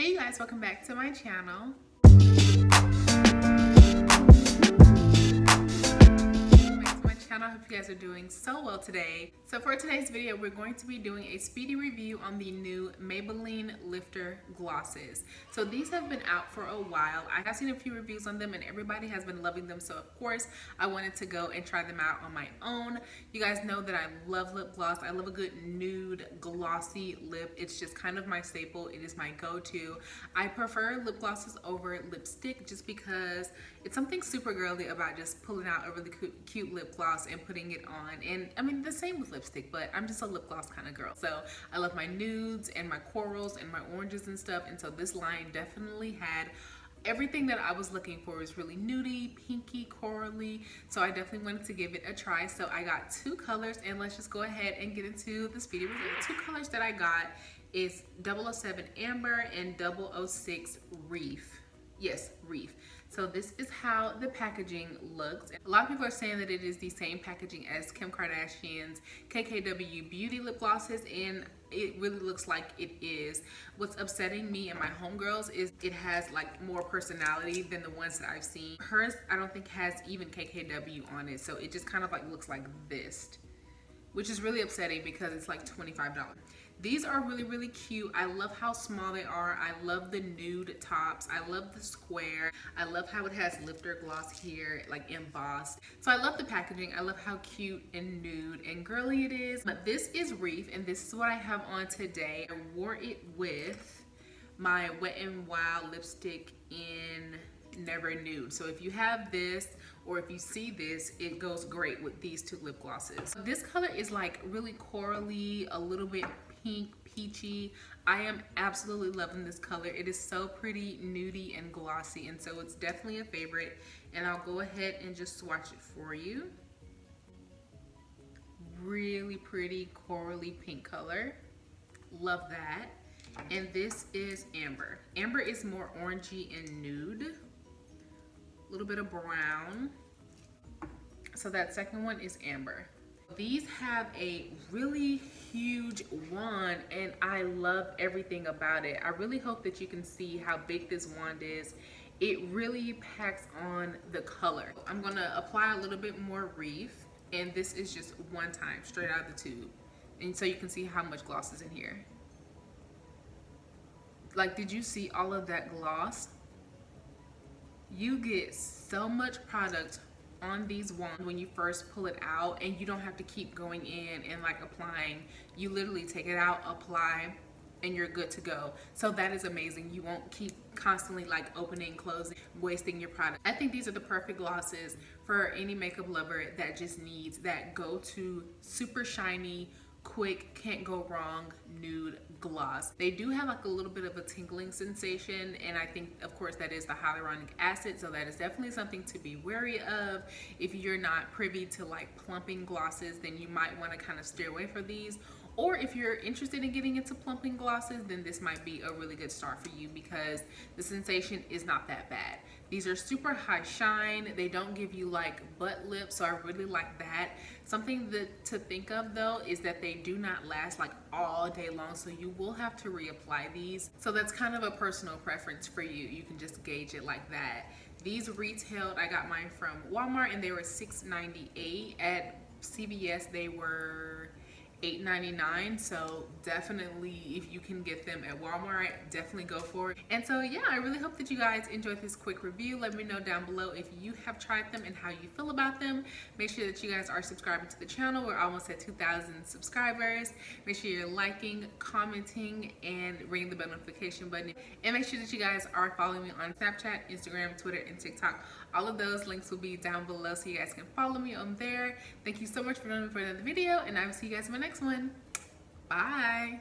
Hey you guys, welcome back to my channel. I hope you guys are doing so well today. So for today's video, we're going to be doing a speedy review on the new Maybelline Lifter glosses. So these have been out for a while. I have seen a few reviews on them and everybody has been loving them. So of course, I wanted to go and try them out on my own. You guys know that I love lip gloss. I love a good nude glossy lip. It's just kind of my staple. It is my go-to. I prefer lip glosses over lipstick just because it's something super girly about just pulling out a really cute lip gloss and putting it on. And I mean the same with lipstick, but I'm just a lip gloss kind of girl. So I love my nudes and my corals and my oranges and stuff, and so this line definitely had everything that I was looking for. Was really nudie, pinky, corally, so I definitely wanted to give it a try. So I got two colors, and let's just go ahead and get into this video review. The two colors that I got is 007 Amber and 006 Reef. Yes, Reef. So this is how the packaging looks. A lot of people are saying that it is the same packaging as Kim Kardashian's KKW beauty lip glosses, and it really looks like it is. What's upsetting me and my homegirls is it has like more personality than the ones that I've seen. Hers, I don't think has even KKW on it, so it just kind of like looks like this, which is really upsetting because it's like $25. These are really cute. I love how small they are. I love the nude tops. I love the square. I love how it has lifter gloss here, like embossed. So I love the packaging. I love how cute and nude and girly it is. But this is Reef, and this is what I have on today. I wore it with my Wet n Wild lipstick in Never Nude. So if you have this, or if you see this, it goes great with these two lip glosses. This color is like really corally, a little bit pink, peachy. I am absolutely loving this color. It is so pretty, nudie, and glossy, and so it's definitely a favorite. And I'll go ahead and just swatch it for you. Really pretty, corally pink color. Love that. And this is Amber. Amber is more orangey and nude. A little bit of brown. So that second one is Amber. These have a really huge wand, and I love everything about it. I really hope that you can see how big this wand is. It really packs on the color. I'm gonna apply a little bit more Reef, and this is just one time straight out of the tube, and so you can see how much gloss is in here. Like, did you see all of that gloss? You get so much product on these wands when you first pull it out, and you don't have to keep going in and like applying. You literally take it out, apply, and you're good to go. So that is amazing. You won't keep constantly like opening, closing, wasting your product. I think these are the perfect glosses for any makeup lover that just needs that go-to super shiny, quick, can't go wrong nude gloss. They do have like a little bit of a tingling sensation, and I think of course that is the hyaluronic acid, so that is definitely something to be wary of. If you're not privy to like plumping glosses, then you might want to kind of steer away from these. Or if you're interested in getting into plumping glosses, then this might be a really good start for you because the sensation is not that bad. These are super high shine. They don't give you like butt lips, so I really like that. Something to think of though is that they do not last like all day long, so you will have to reapply these. So that's kind of a personal preference for you. You can just gauge it like that. These retailed, I got mine from Walmart, and they were $6.98. At CVS they were $8.99, so definitely if you can get them at Walmart, definitely go for it. And so yeah, I really hope that you guys enjoyed this quick review. Let me know down below if you have tried them and how you feel about them. Make sure that you guys are subscribing to the channel. We're almost at 2,000 subscribers. Make sure you're liking, commenting, and ringing the bell notification button. And make sure that you guys are following me on Snapchat, Instagram, Twitter, and TikTok. All of those links will be down below, so you guys can follow me on there. Thank you so much for joining me for another video, and I will see you guys in my next one. Bye.